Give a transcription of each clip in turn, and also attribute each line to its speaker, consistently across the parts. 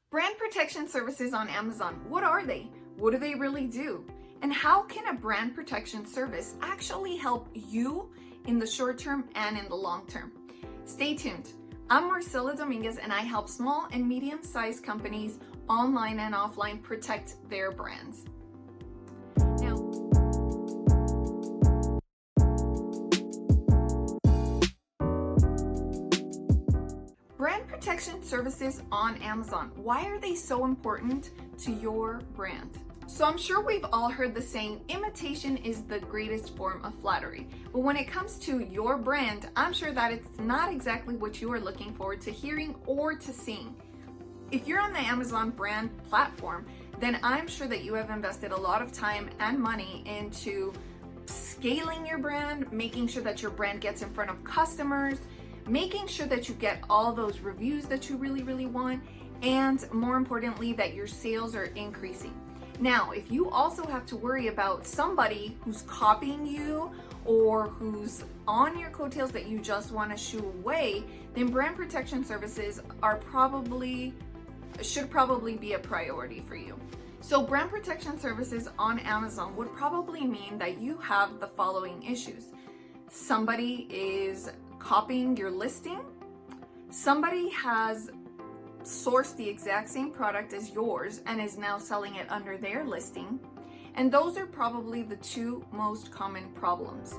Speaker 1: Brand protection services on Amazon, what are they? What do they really do? And how can a brand protection service actually help you in the short term and in the long term? Stay tuned. I'm Marcella Dominguez and I help small and medium-sized companies online and offline protect their brands. Now, brand protection services on Amazon. Why are they so important to your brand? So I'm sure we've all heard the saying, imitation is the greatest form of flattery. But when it comes to your brand, I'm sure that it's not exactly what you are looking forward to hearing or to seeing. If you're on the Amazon brand platform, then I'm sure that you have invested a lot of time and money into scaling your brand, making sure that your brand gets in front of customers, making sure that you get all those reviews that you really want, and more importantly, that your sales are increasing. Now, if you also have to worry about somebody who's copying you or who's on your coattails that you just want to shoo away, then brand protection services should probably be a priority for you. So brand protection services on Amazon would probably mean that you have the following issues. Somebody is copying your listing. Somebody has sourced the exact same product as yours and is now selling it under their listing. And those are probably the two most common problems.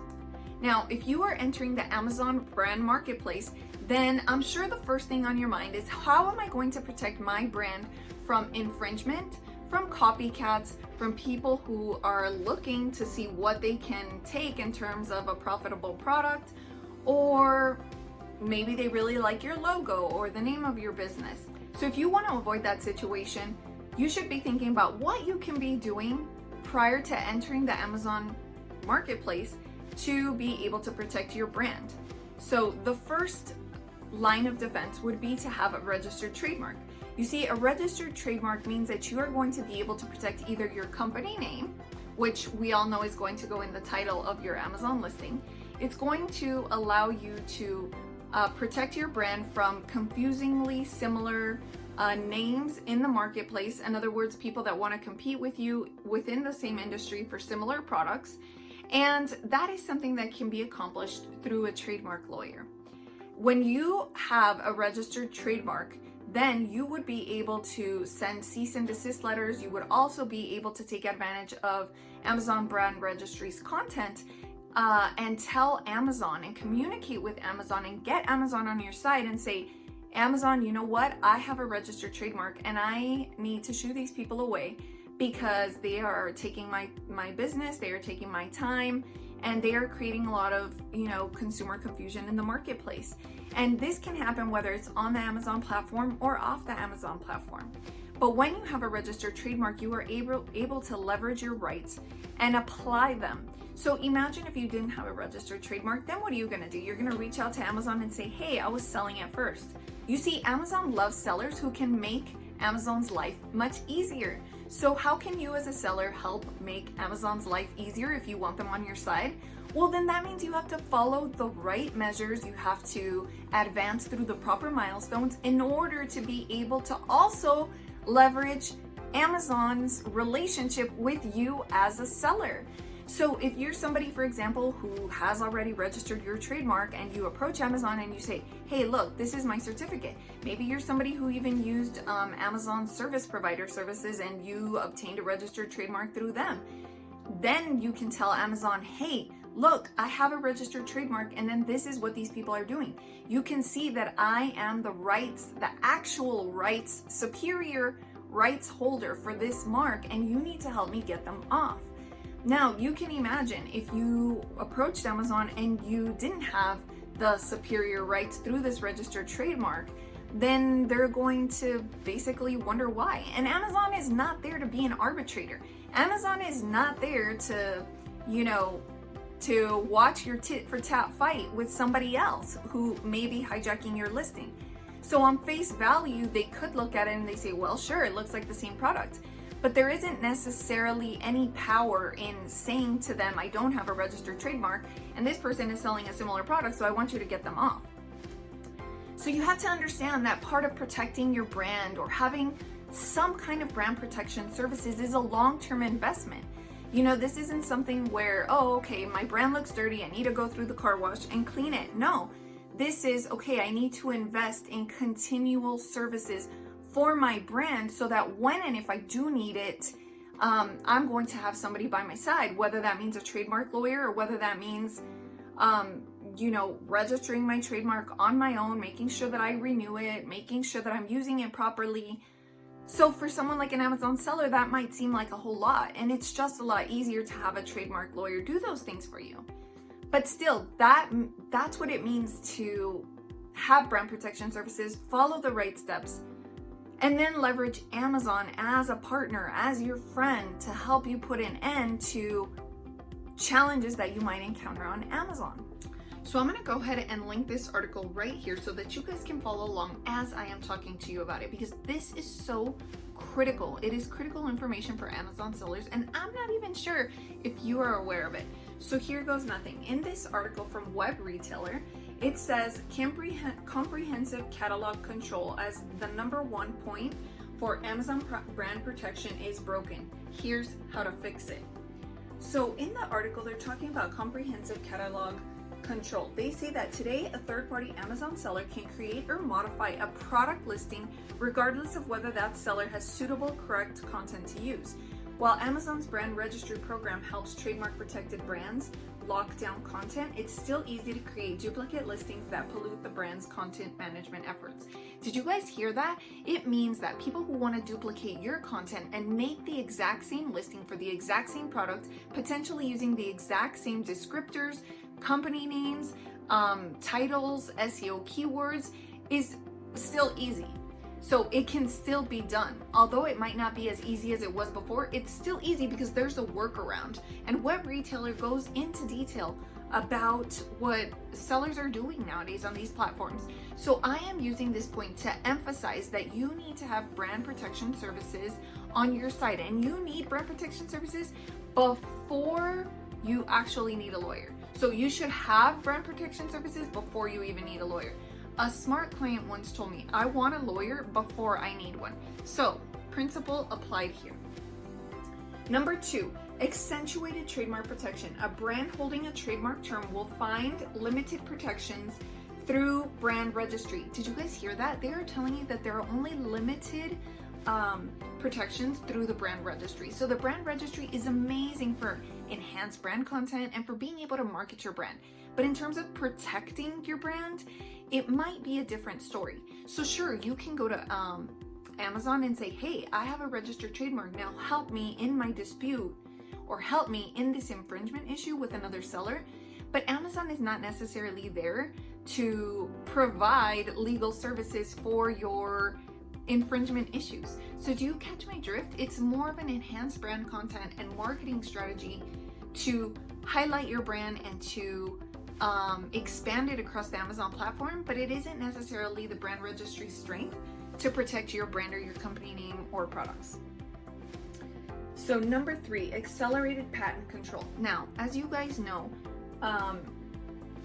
Speaker 1: Now, if you are entering the Amazon brand marketplace, then I'm sure the first thing on your mind is, how am I going to protect my brand from infringement, from copycats, from people who are looking to see what they can take in terms of a profitable product, or maybe they really like your logo or the name of your business. So if you want to avoid that situation, you should be thinking about what you can be doing prior to entering the Amazon marketplace to be able to protect your brand. So the first line of defense would be to have a registered trademark. You see, a registered trademark means that you are going to be able to protect either your company name, which we all know is going to go in the title of your Amazon listing. It's going to allow you to protect your brand from confusingly similar names in the marketplace. In other words, people that want to compete with you within the same industry for similar products. And that is something that can be accomplished through a trademark lawyer. When you have a registered trademark, then you would be able to send cease and desist letters. You would also be able to take advantage of Amazon Brand Registry's content and tell Amazon and communicate with Amazon and get Amazon on your side and say, Amazon, you know what? I have a registered trademark and I need to shoo these people away because they are taking my business, they are taking my time, and they are creating a lot of, consumer confusion in the marketplace. And this can happen whether it's on the Amazon platform or off the Amazon platform. But when you have a registered trademark, you are able to leverage your rights and apply them. So imagine if you didn't have a registered trademark, then what are you gonna do? You're gonna reach out to Amazon and say, hey, I was selling it first. You see, Amazon loves sellers who can make Amazon's life much easier. So how can you as a seller help make Amazon's life easier if you want them on your side? Well, then that means you have to follow the right measures. You have to advance through the proper milestones in order to be able to also leverage Amazon's relationship with you as a seller. So if you're somebody, for example, who has already registered your trademark and you approach Amazon and you say, hey, look, this is my certificate. Maybe you're somebody who even used Amazon service provider services and you obtained a registered trademark through them. Then you can tell Amazon, hey, look, I have a registered trademark and then this is what these people are doing. You can see that I am the actual rights, superior rights holder for this mark, and you need to help me get them off. Now, you can imagine if you approached Amazon and you didn't have the superior rights through this registered trademark, then they're going to basically wonder why. And Amazon is not there to be an arbitrator. Amazon is not there to, to watch your tit for tat fight with somebody else who may be hijacking your listing. So on face value, they could look at it and they say, well, sure, it looks like the same product. But there isn't necessarily any power in saying to them, I don't have a registered trademark and this person is selling a similar product, so I want you to get them off. So you have to understand that part of protecting your brand or having some kind of brand protection services is a long-term investment. You know, this isn't something where, oh, okay, my brand looks dirty, I need to go through the car wash and clean it. No, this is, okay, I need to invest in continual services for my brand so that when and if I do need it, I'm going to have somebody by my side, whether that means a trademark lawyer or whether that means, you know, registering my trademark on my own, making sure that I renew it, making sure that I'm using it properly. So for someone like an Amazon seller, that might seem like a whole lot, and it's just a lot easier to have a trademark lawyer do those things for you. But still, that's what it means to have brand protection services, follow the right steps, and then leverage Amazon as a partner, as your friend, to help you put an end to challenges that you might encounter on Amazon. So I'm going to go ahead and link this article right here so that you guys can follow along as I am talking to you about it, because this is so critical. It is critical information for Amazon sellers, and I'm not even sure if you are aware of it. So here goes nothing. In this article from Web Retailer, it says comprehensive catalog control as the #1 point for Amazon brand protection is broken. Here's how to fix it. So in the article, they're talking about comprehensive catalog control. They say that today a third-party Amazon seller can create or modify a product listing regardless of whether that seller has suitable, correct content to use. While Amazon's brand registry program helps trademark protected brands lock down content, it's still easy to create duplicate listings that pollute the brand's content management efforts. Did you guys hear that? It means that people who want to duplicate your content and make the exact same listing for the exact same product, potentially using the exact same descriptors, company names, titles, SEO keywords, is still easy. So it can still be done. Although it might not be as easy as it was before, it's still easy because there's a workaround. And Web Retailer goes into detail about what sellers are doing nowadays on these platforms. So I am using this point to emphasize that you need to have brand protection services on your site, and you need brand protection services before you actually need a lawyer. So you should have brand protection services before you even need a lawyer. A smart client once told me, I want a lawyer before I need one. So, principle applied here. #2, accentuated trademark protection. A brand holding a trademark term will find limited protections through brand registry. Did you guys hear that? They are telling you that there are only limited protections through the brand registry. So the brand registry is amazing for enhanced brand content and for being able to market your brand. But in terms of protecting your brand, it might be a different story. So sure, you can go to Amazon and say, hey, I have a registered trademark. Now help me in my dispute, or help me in this infringement issue with another seller. But Amazon is not necessarily there to provide legal services for your infringement issues. So do you catch my drift? It's more of an enhanced brand content and marketing strategy to highlight your brand and to expand it across the Amazon platform, but it isn't necessarily the brand registry strength to protect your brand or your company name or products. So #3, accelerated patent control. Now, as you guys know,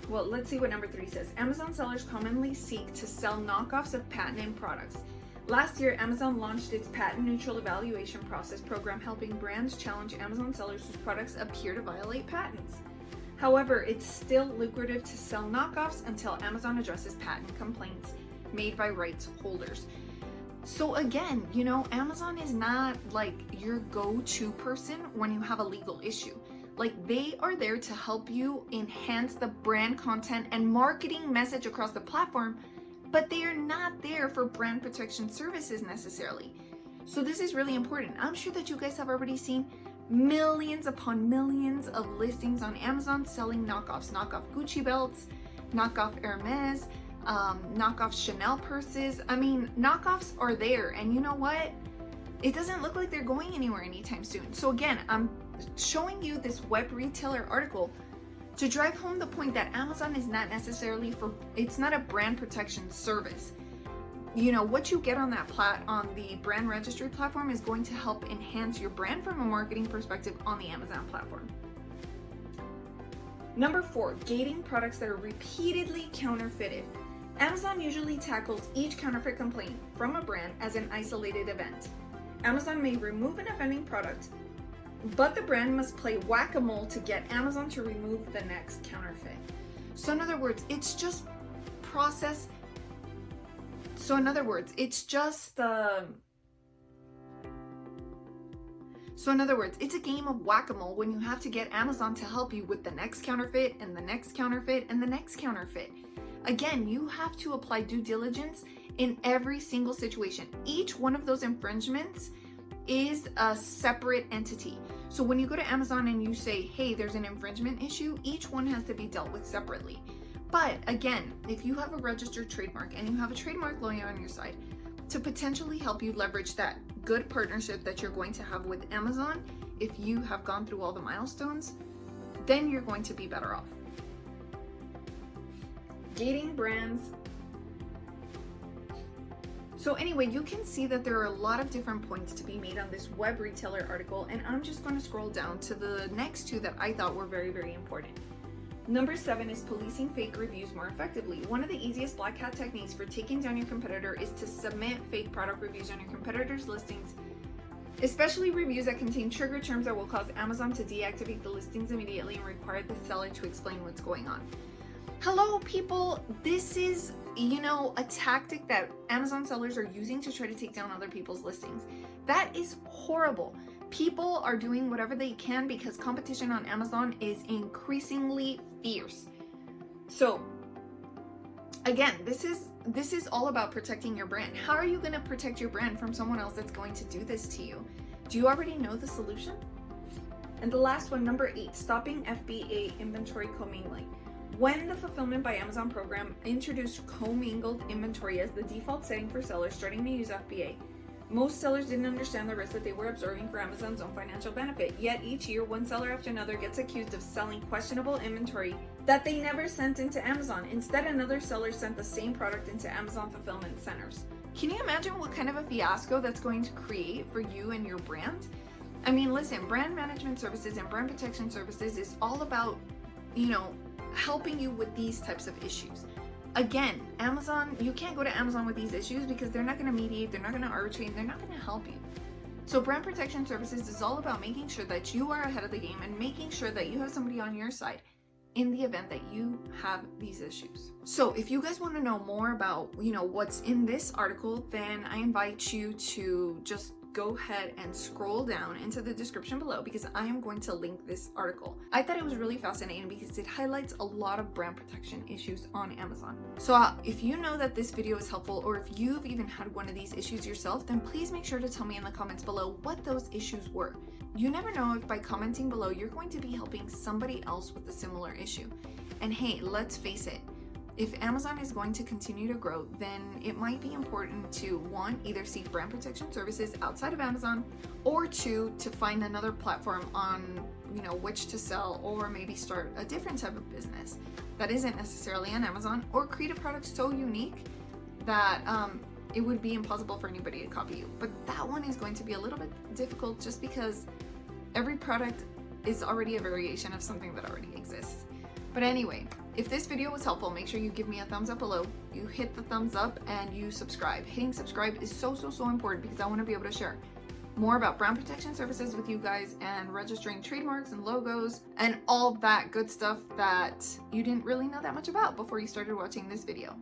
Speaker 1: well, let's see what #3 says. Amazon sellers commonly seek to sell knockoffs of patented products. Last year, Amazon launched its patent neutral evaluation process program, helping brands challenge Amazon sellers whose products appear to violate patents. However, it's still lucrative to sell knockoffs until Amazon addresses patent complaints made by rights holders. So again, you know, Amazon is not like your go-to person when you have a legal issue. Like, they are there to help you enhance the brand content and marketing message across the platform, but they are not there for brand protection services necessarily. So this is really important. I'm sure that you guys have already seen millions upon millions of listings on Amazon selling knockoffs, knockoff Gucci belts, knockoff Hermes, knockoff Chanel purses. I mean, knockoffs are there, and you know what? It doesn't look like they're going anywhere anytime soon. So again, I'm showing you this Web Retailer article to drive home the point that Amazon is not necessarily it's not a brand protection service. You know, what you get on that on the brand registry platform is going to help enhance your brand from a marketing perspective on the Amazon platform. #4, gating products that are repeatedly counterfeited. Amazon usually tackles each counterfeit complaint from a brand as an isolated event. Amazon may remove an offending product, but the brand must play whack-a-mole to get Amazon to remove the next counterfeit. So in other words, it's just process. So in other words, it's just it's a game of whack-a-mole when you have to get Amazon to help you with the next counterfeit and the next counterfeit and the next counterfeit. Again, you have to apply due diligence in every single situation. Each one of those infringements is a separate entity. So when you go to Amazon and you say, hey, there's an infringement issue, each one has to be dealt with separately. But again, if you have a registered trademark and you have a trademark lawyer on your side to potentially help you leverage that good partnership that you're going to have with Amazon, if you have gone through all the milestones, then you're going to be better off. Gating brands. So anyway, you can see that there are a lot of different points to be made on this web retailer article, and I'm just going to scroll down to the next two that I thought were very, very important. Number 7 is policing fake reviews more effectively. One of the easiest black hat techniques for taking down your competitor is to submit fake product reviews on your competitors' listings, especially reviews that contain trigger terms that will cause Amazon to deactivate the listings immediately and require the seller to explain what's going on. Hello, people. This is, a tactic that Amazon sellers are using to try to take down other people's listings. That is horrible. People are doing whatever they can because competition on Amazon is increasingly fierce. So again, this is all about protecting your brand. How are you going to protect your brand from someone else that's going to do this to you? Do you already know the solution? And the last one, number 8, stopping FBA inventory commingling. When the Fulfillment by Amazon program introduced commingled inventory as the default setting for sellers starting to use FBA, most sellers didn't understand the risk that they were absorbing for Amazon's own financial benefit. Yet each year, one seller after another gets accused of selling questionable inventory that they never sent into Amazon. Instead, another seller sent the same product into Amazon fulfillment centers. Can you imagine what kind of a fiasco that's going to create for you and your brand? I mean, listen, brand management services and brand protection services is all about, helping you with these types of issues. Again, Amazon, you can't go to Amazon with these issues because they're not going to mediate, they're not going to arbitrate, they're not going to help you. So brand protection services is all about making sure that you are ahead of the game and making sure that you have somebody on your side in the event that you have these issues. So if you guys want to know more about, what's in this article, then I invite you to just go ahead and scroll down into the description below because I am going to link this article. I thought it was really fascinating because it highlights a lot of brand protection issues on Amazon. So if you know that this video is helpful, or if you've even had one of these issues yourself, then please make sure to tell me in the comments below what those issues were. You never know if by commenting below you're going to be helping somebody else with a similar issue. And hey, let's face it, if Amazon is going to continue to grow, then it might be important to, 1, either seek brand protection services outside of Amazon, or 2, to find another platform on, which to sell, or maybe start a different type of business that isn't necessarily on Amazon, or create a product so unique that it would be impossible for anybody to copy you. But that one is going to be a little bit difficult just because every product is already a variation of something that already exists. But anyway, if this video was helpful, make sure you give me a thumbs up below. You hit the thumbs up and you subscribe. Hitting subscribe is so important because I want to be able to share more about brand protection services with you guys and registering trademarks and logos and all that good stuff that you didn't really know that much about before you started watching this video.